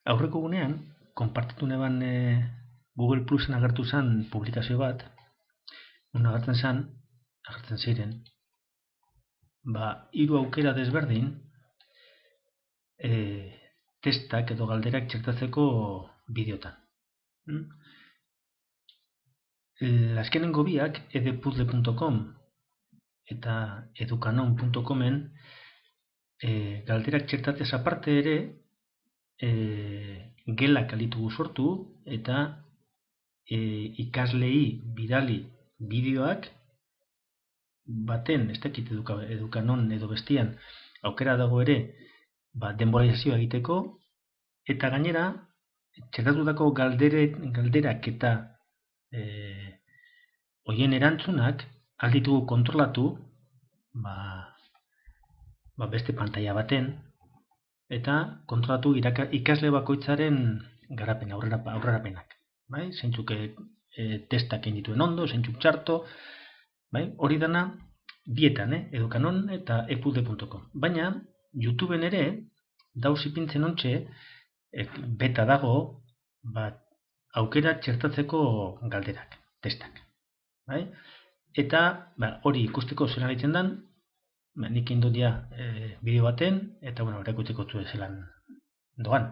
Aurreko gunean, konpartitu neban Google Plusen agertu zen publikazio bat, agertzen ziren, hiru aukera desberdin testak edo galderak txertatzeko bideotan. Azkenengo biak edpuzzle.com eta educanon.comen galderak txertatez aparte ere gelak alitugu sortu eta ikaslei bidali bideoak baten, ez dakit educanon edo bestian aukera dago ere denboralizazioa egiteko eta gainera txertatutako galderak eta hoien erantzunak alditugu kontrolatu beste pantalla baten eta kontrolatu ikasle bakoitzaren garapen aurrerapenak. Zeintzuk testak egin dituen ondo, zeintzuk txarto, hori dana bietan, educanon eta epuzzle.com. Baina, YouTubeen ere, dauz ipintzen ontxe, beta dago, aukera txertatzeko galderak, testak. Eta hori ikusteko zelan egiten den, nik egin dut bideo baten, eta erakuteko zu zelan doan.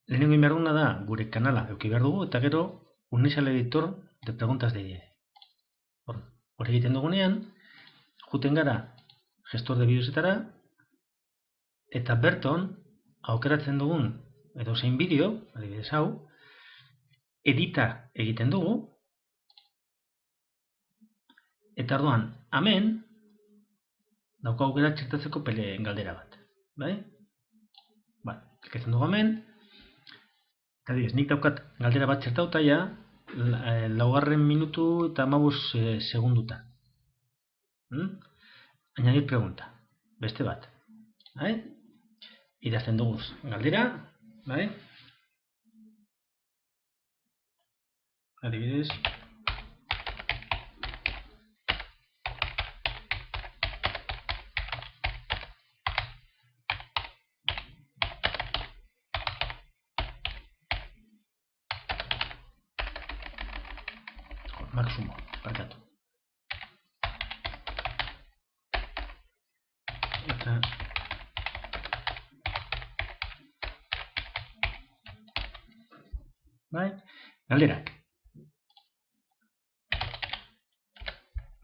Lehenengo behar duguna da, gure kanala eduki behar dugu, eta gero, unirse al editor de preguntas de IE. Hori egiten dugunean, juten gara gestor de bideosetara, eta berton, aukeratzen dugun, edo zein bideo, adibidez hau, edita egiten dugu, eta orduan, hemen, dauka aukera txertatzeko galdera bat. Klikatzen dugu hemen, eta adibidez, nik daukat galdera bat txertauta ja, 4 minutu eta 15 segundutan. Añadir pregunta, beste bat. Idazten dugu galdera, adibidez, Maximo, barkatu. Eta galderak.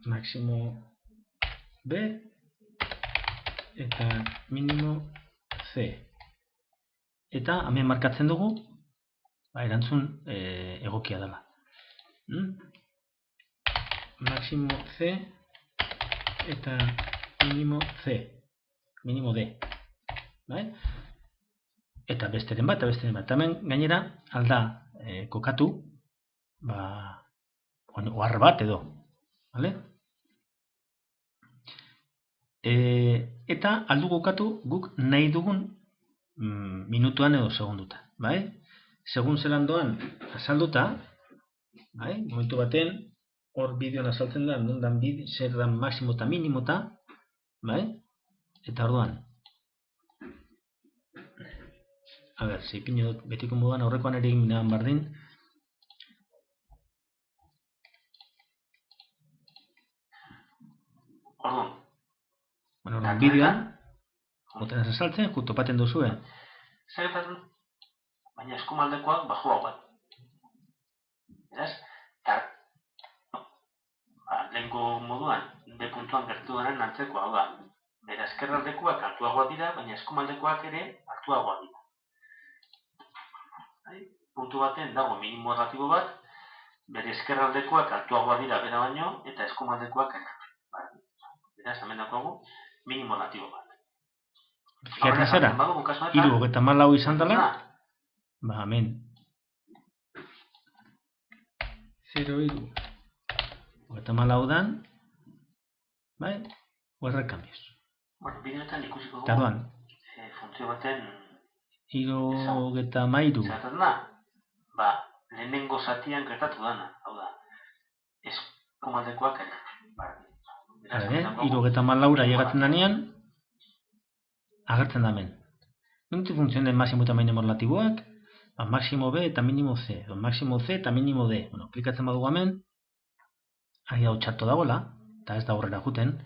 Maximo B eta minimo C. Eta hemen markatzen dugu erantzun egokia dela. Máximo C eta mínimo C, mínimo D. Eta besteren bat, hemen gainera alda kokatu ohar bat edo. Eta aldu kokatu guk nahi dugun minutuan edo segundutan. Segun zelan doan azalduta, momentu baten, hor bideoan azaltzen da, nondan zer dan maximo eta minimota, eta orduan. Zipino dut betiko moduan aurrekoan ere egin nahan bardin. Orduan, bideoan, goten azaltzen, justo paten duzue. Zer baina eskumaldekoak bajua bat. Beraz, lehenko moduan, B puntuan gertu daren antzekoa, hau da. Bera eskerraldekoak altuagoak dira, baina eskumaldekoak ere altuagoak dira. Puntu baten dago minimo erlatibo bat, bere eskerraldekoak altuagoak dira bera baino, eta eskumaldekoak ere. Beraz, hemen dagoago, minimo erlatibo bat. Gerta zera, 74 izan dela, hemen 0,3. Eta malaudan, huerra cambios. Bideoetan ikusiko dugu. Tarduan. Funtzio baten. 73. Zertan da? Lehenengo zatian gertatu dana. Hau da. Eskumaldekoak ere. 74 llegatzen danean, agertzen da hemen. Nondik funtzionen máximo eta minimo relatiboak? Máximo B eta mínimo C, edo máximo C eta mínimo D. Bueno, aplikatzen badugu hemen, ari hau txarto dagoela, eta ez da aurrera juten.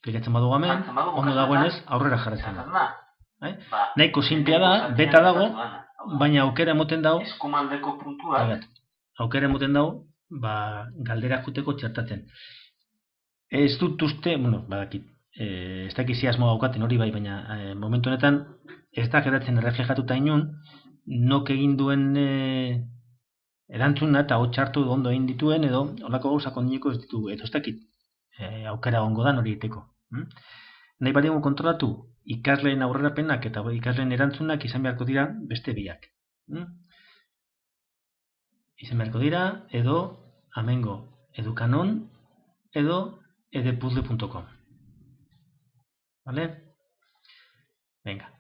Aplikatzen badugu hemen, ondo dagoenez aurrera jarretzen da. Nahiko simplea da, beta dago, baina aukera emoten dago, eskumaldeko puntuak, aukera emoten dago, galdera juteko txertatzen. Ez dut uste, bueno, badakit, ez dakit ziasmo daukaten hori bai, baina momentu honetan ez da geratzen erreflejatuta inun, nok egin duen erantzuna eta hau txartu ondo egin dituen, edo holako gauzak ondineko ez ditugu, edo ez dakit aukera ongo dan hori egiteko. Nahi badiago kontrolatu, ikasleen aurrerapenak eta ikasleen erantzunak izan beharko dira beste biak. Izan beharko dira, edo amengo educanon, edo edpuzzle.com. ¿Vale? Venga.